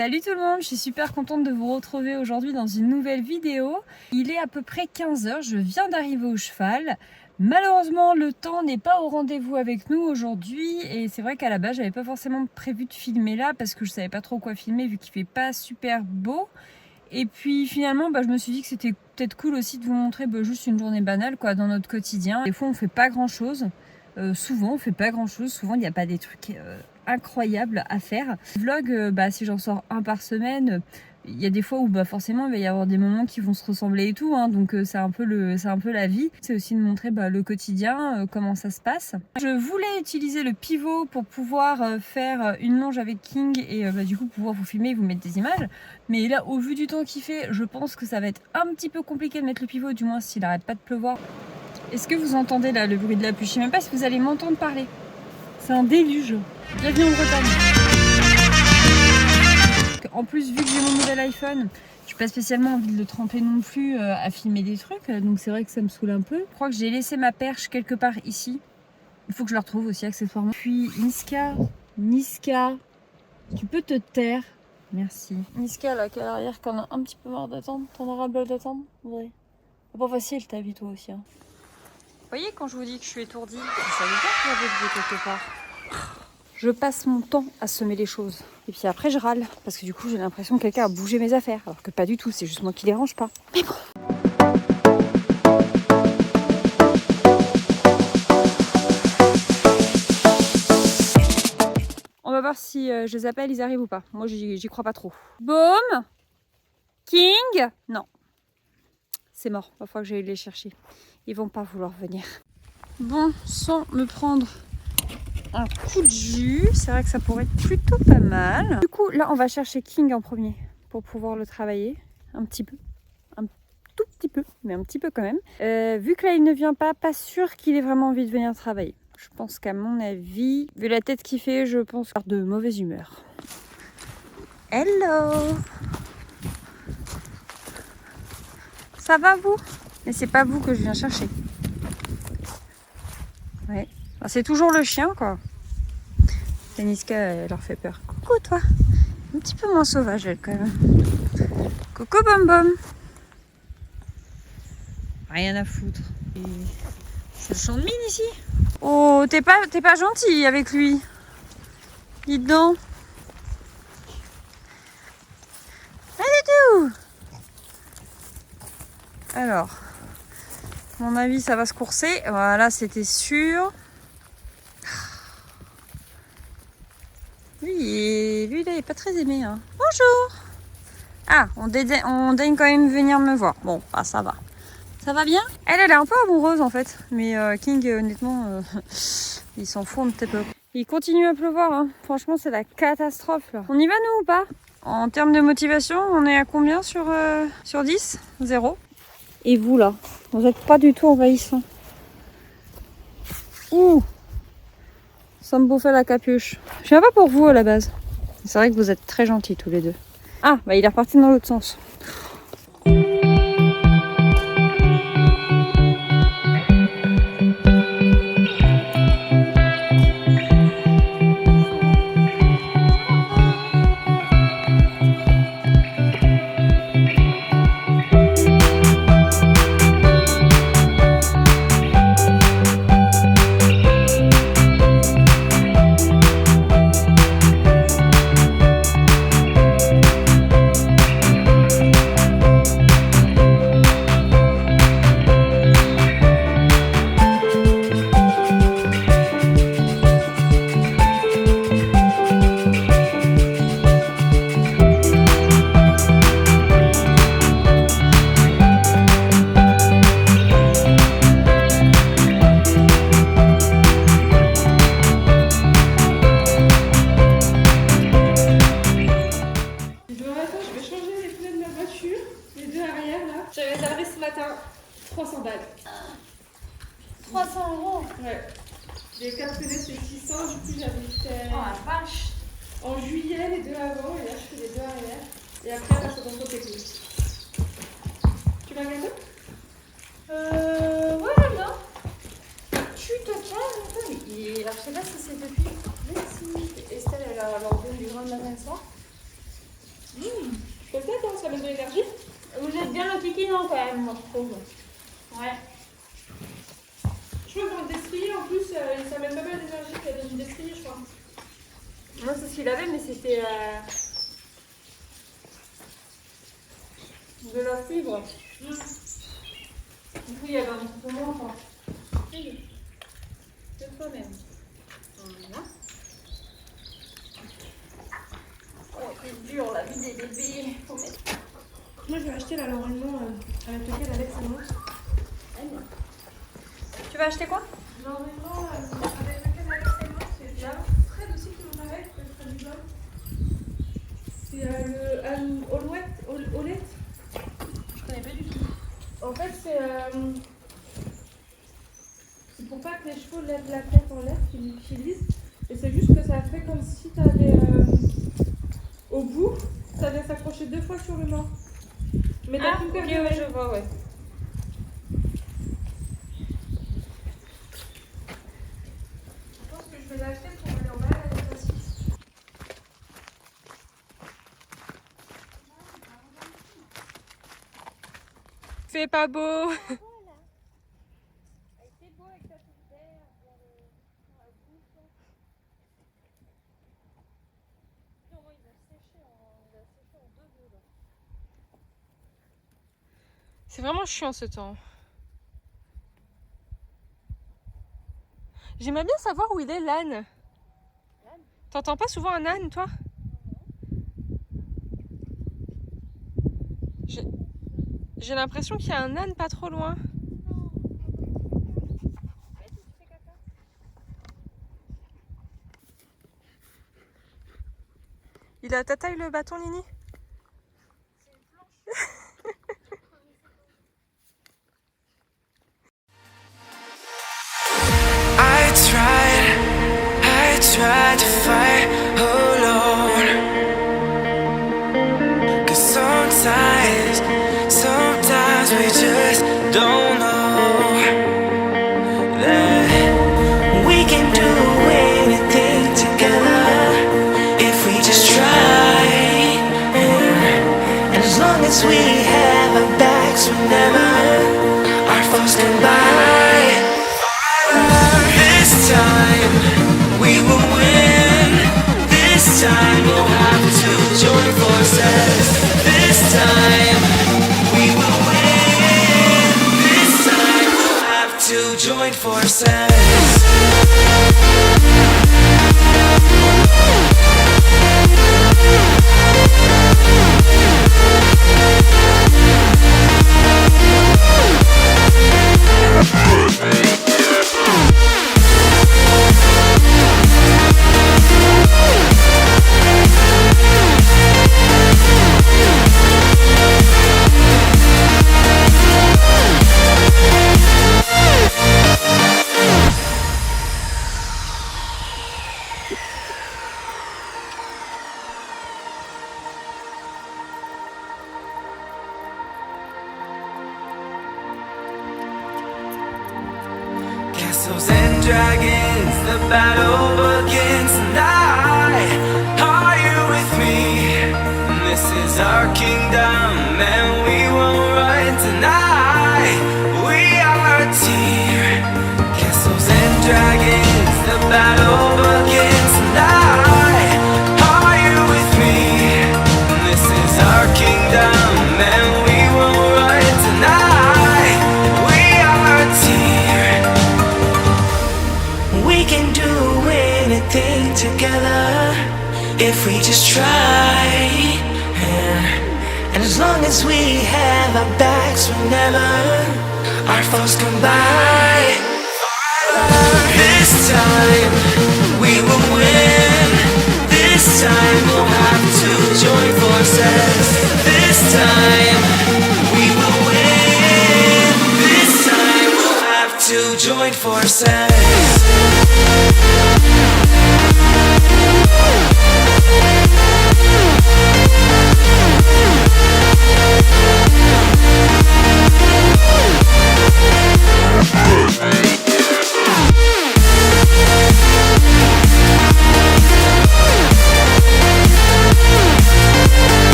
Salut tout le monde, je suis super contente de vous retrouver aujourd'hui dans une nouvelle vidéo. Il est à peu près 15 h, je viens d'arriver au cheval. Malheureusement, le temps n'est pas au rendez-vous avec nous aujourd'hui et c'est vrai qu'à la base, j'avais pas forcément prévu de filmer là parce que je savais pas trop quoi filmer vu qu'il fait pas super beau. Et puis finalement, je me suis dit que c'était peut-être cool aussi de vous montrer juste une journée banale quoi, dans notre quotidien. Des fois, on fait pas grand-chose. Souvent, on fait pas grand-chose. Souvent, il n'y a pas des trucs incroyables à faire. Le vlog, si j'en sors un par semaine, il y a des fois où forcément il va y avoir des moments qui vont se ressembler et tout, hein, donc c'est un peu la vie. C'est aussi de montrer le quotidien, comment ça se passe. Je voulais utiliser le pivot pour pouvoir faire une longe avec King et du coup pouvoir vous filmer et vous mettre des images. Mais là, au vu du temps qu'il fait, je pense que ça va être un petit peu compliqué de mettre le pivot, du moins s'il n'arrête pas de pleuvoir. Est-ce que vous entendez là le bruit de la pluie? Je sais même pas si vous allez m'entendre parler. C'est un déluge. Bienvenue en Bretagne. En plus, vu que j'ai mon nouvel iPhone, j'ai pas spécialement envie de le tremper non plus à filmer des trucs. Donc c'est vrai que ça me saoule un peu. Je crois que j'ai laissé ma perche quelque part ici. Il faut que je la retrouve aussi accessoirement. Puis Niska, tu peux te taire? Merci. Niska là, qui est à l'arrière, qu'on a un petit peu marre d'attendre. T'en auras ras d'attendre? Ouais. C'est pas facile ta vie toi aussi. Hein. Vous voyez quand je vous dis que je suis étourdie, je savais pas que j'avais oublié quelque part. Je passe mon temps à semer les choses. Et puis après je râle, parce que du coup j'ai l'impression que quelqu'un a bougé mes affaires. Alors que pas du tout, c'est juste moi qui les range pas. Mais bon. On va voir si je les appelle, ils arrivent ou pas. Moi j'y crois pas trop. Boom! King! Non. C'est mort, il va falloir que j'aille les chercher. Ils vont pas vouloir venir. Bon, sans me prendre un coup de jus, c'est vrai que ça pourrait être plutôt pas mal. Du coup, là, on va chercher King en premier pour pouvoir le travailler un petit peu. Un tout petit peu, mais un petit peu quand même. Vu que là, il ne vient pas sûr qu'il ait vraiment envie de venir travailler. Je pense qu'à mon avis, vu la tête qu'il fait, je pense qu'il est de mauvaise humeur. Hello! Ça va vous? Mais c'est pas vous que je viens chercher. Ouais. C'est toujours le chien quoi. La Niska, elle leur fait peur. Coucou toi. Un petit peu moins sauvage elle quand même. Coucou Bom Bom. Rien à foutre. C'est le champ de mine ici. Oh, t'es pas gentil avec lui. Dis donc. Allez tout. Alors, à mon avis, ça va se courser. Voilà, c'était sûr. Lui, là, il est pas très aimé. Hein. Bonjour. Ah, on daigne quand même venir me voir. Bon, ça va. Ça va bien? Elle est un peu amoureuse en fait. Mais King, honnêtement, il s'en fout un petit peu. Il continue à pleuvoir. Hein. Franchement, c'est la catastrophe. Là. On y va nous ou pas? En termes de motivation, on est à combien sur 10? 0. Et vous là, vous n'êtes pas du tout envahissant. Ouh, ça me bouffait la capuche. Je viens pas pour vous à la base. C'est vrai que vous êtes très gentils tous les deux. Ah, il est reparti dans l'autre sens. J'avais réservé ce matin 300 balles. 300 €. Ouais. Les 4 fenêtres c'est 600, du coup j'avais fait Oh la vache. en juillet les deux avant et là je fais les deux arrière. Et après on passe au contrôle technique. Tu vas regarder? Ouais, j'aime bien. Tu te calmes, mais alors, je sais pas si c'est depuis. Si. Estelle elle a l'ordre du grand matin soir. ça met de l'énergie. Vous êtes bien inquiétant quand même, moi je trouve. Ouais. Je crois que dans le destrier, en plus, ça met pas mal d'énergie qu'il y a dans une destrier, je crois. Moi, c'est ce qu'il avait, mais c'était de la fibre. Du coup, il y avait un petit peu moins, quoi. Oui. Deux fois même. Voilà. Oh, c'est dur la vie des bébés. Faut mettre... Moi, je vais acheter là l'enroulement avec lequel Alex annonce. Tu vas acheter quoi? L'enroulement avec lequel Alex annonce, c'est bien. Fred aussi qui m'en avait, Fred du Bol. C'est le Olette. Je connais pas du tout. En fait, c'est pour pas que les chevaux lèvent la tête en l'air qu'ils l'utilisent. Et c'est juste que ça fait comme si tu avais au bout, ça vient s'accrocher 2 fois sur le mât. Mais t'as qu'une paire de ouais, mains. je vois, ouais. Je pense que je vais l'acheter pour aller en balade avec aussi. C'est pas beau. C'est vraiment chiant ce temps. J'aimerais bien savoir où il est l'âne. T'entends pas souvent un âne, toi? J'ai l'impression qu'il y a un âne pas trop loin. Il est à ta taille le bâton, Nini? I tried to fight alone. 'Cause sometimes we just don't know that we can do anything together if we just try. And as long as we have our backs whenever our foes come by, this time we will win. This time we'll have to join forces. This time we will win. This time we'll have to join forces. Castles and dragons, the battle begins tonight. Are you with me? This is our kingdom and we won't run tonight. We are a team. Castles and dragons, the battle begins tonight. Are you with me? This is our kingdom and we won't run tonight. We are a team. We can do anything together if we just try. And as long as we have our backs whenever our foes come by, this time we will win. This time we'll have to join forces. This time we will win. This time we'll have to join forces.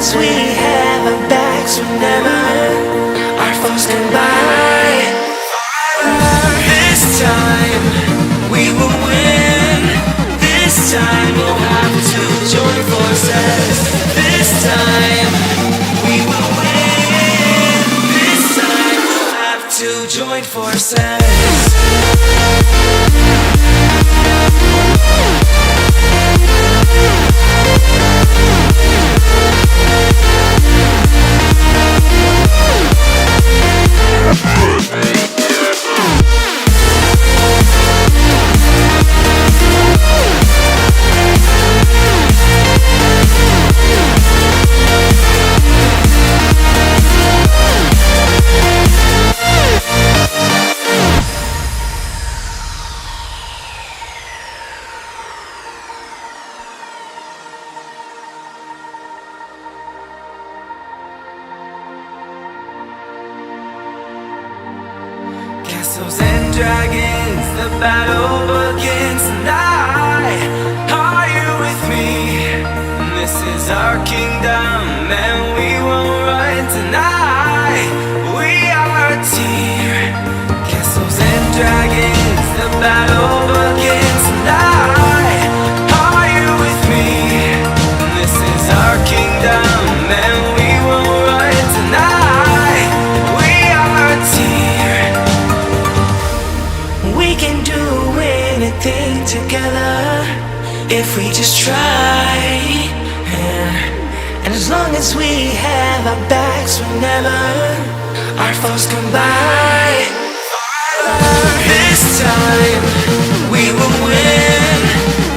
as we have our backs, remember our foes come by. This time we will win. This time we'll have to join forces. This time we will win. This time we'll have to join forces. Castles and dragons, the battle begins tonight. Are you with me? This is our kingdom and we won't run tonight. We are a team. Castles and dragons, the battle begins tonight. Are you with me? This is our kingdom and we won't run tonight. We are a team. We can do anything together if we just try. And as long as we have our backs, remember our foes come by. This time we will win.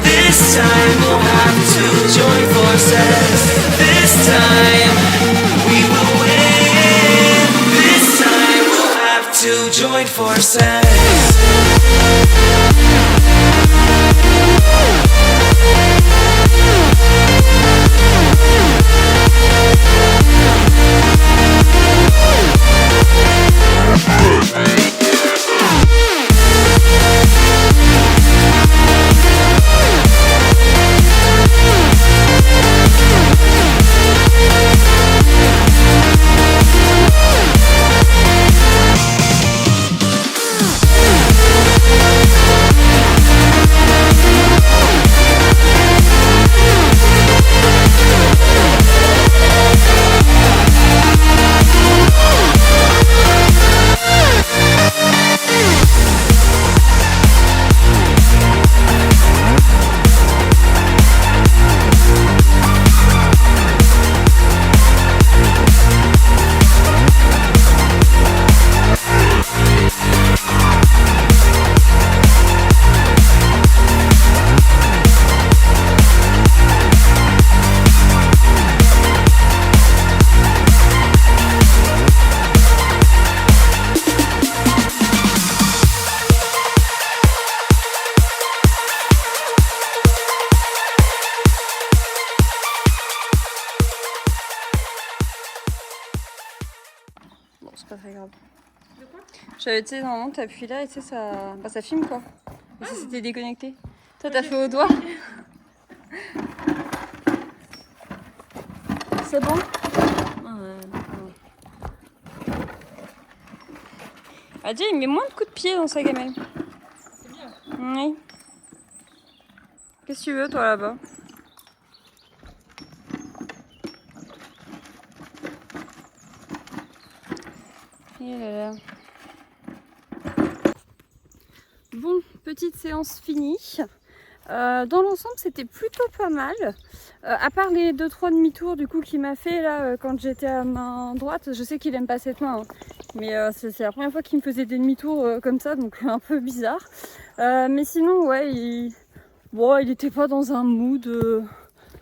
This time we'll have to join forces. This time we will win. This time we'll have to join forces. Bon, c'est pas très grave. J'avais, tu sais, normalement, t'appuies là et tu sais, ça filme quoi. Et ça s'était déconnecté. Toi, t'as fait au doigt. C'est bon? Ah, déjà, il met moins de coups de pied dans sa gamelle. C'est bien. Oui. Qu'est-ce que tu veux, toi, là-bas? Et là là. Bon, petite séance finie. Dans l'ensemble, c'était plutôt pas mal. À part les 2-3 demi-tours du coup qu'il m'a fait là quand j'étais à main droite. Je sais qu'il aime pas cette main, hein. Mais c'est la première fois qu'il me faisait des demi-tours comme ça, donc un peu bizarre. Mais sinon, ouais, il était pas dans un mood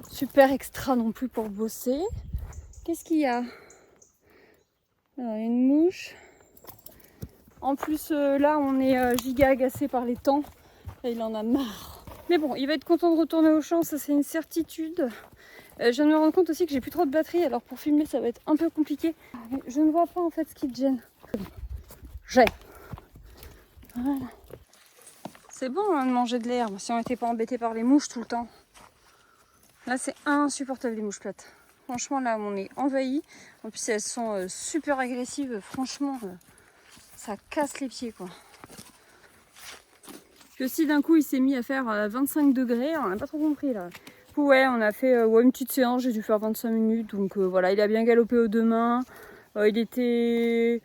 super extra non plus pour bosser. Qu'est-ce qu'il y a? Alors, une mouche. En plus, là, on est giga agacé par les temps. Et il en a marre. Mais bon, il va être content de retourner au champ, ça c'est une certitude. Je viens de me rendre compte aussi que j'ai plus trop de batterie, alors pour filmer ça va être un peu compliqué. Je ne vois pas en fait ce qui te gêne. J'ai. Voilà. C'est bon hein, de manger de l'herbe si on n'était pas embêté par les mouches tout le temps. Là c'est insupportable les mouches plates. Franchement, là, on est envahis. En plus, elles sont super agressives. Franchement, ça casse les pieds, quoi. Puis aussi, d'un coup, il s'est mis à faire 25 degrés. On n'a pas trop compris, là. Du coup, ouais, on a fait une petite séance. J'ai dû faire 25 minutes. Donc, voilà, il a bien galopé aux deux mains. Il était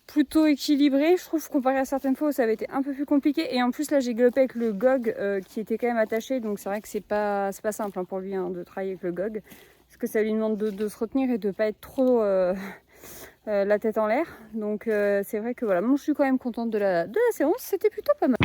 plutôt équilibré, je trouve, comparé à certaines fois où ça avait été un peu plus compliqué. Et en plus, là, j'ai galopé avec le gog qui était quand même attaché. Donc, c'est vrai que c'est pas simple hein, pour lui hein, de travailler avec le gog. Parce que ça lui demande de se retenir et de ne pas être trop la tête en l'air. Donc, c'est vrai que voilà, moi, je suis quand même contente de la séance. C'était plutôt pas mal.